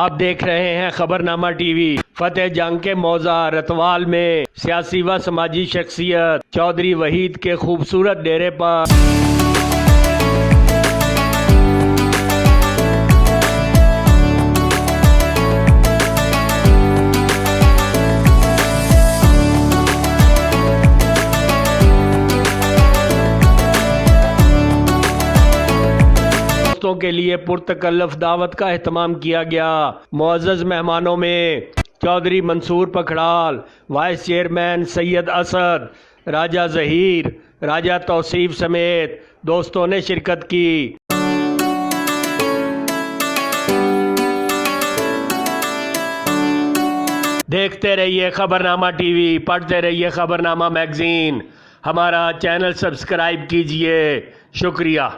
आप देख रहे हैं खबरनामा टीवी। फतेह जंग के मौजा रतवाल में सियासी व समाजी शख्सियत चौधरी वहीद के खूबसूरत डेरे पर के लिए पुरतकल्लफ दावत का एहतमाम किया गया। मुअज़्ज़ज़ मेहमानों में चौधरी मंसूर पखड़ाल, वाइस चेयरमैन सैयद असद, राजा ज़हीर, राजा तौसीफ समेत दोस्तों ने शिरकत की। देखते रहिए खबरनामा टीवी, पढ़ते रहिए खबरनामा मैगजीन। हमारा चैनल सब्सक्राइब कीजिए। शुक्रिया।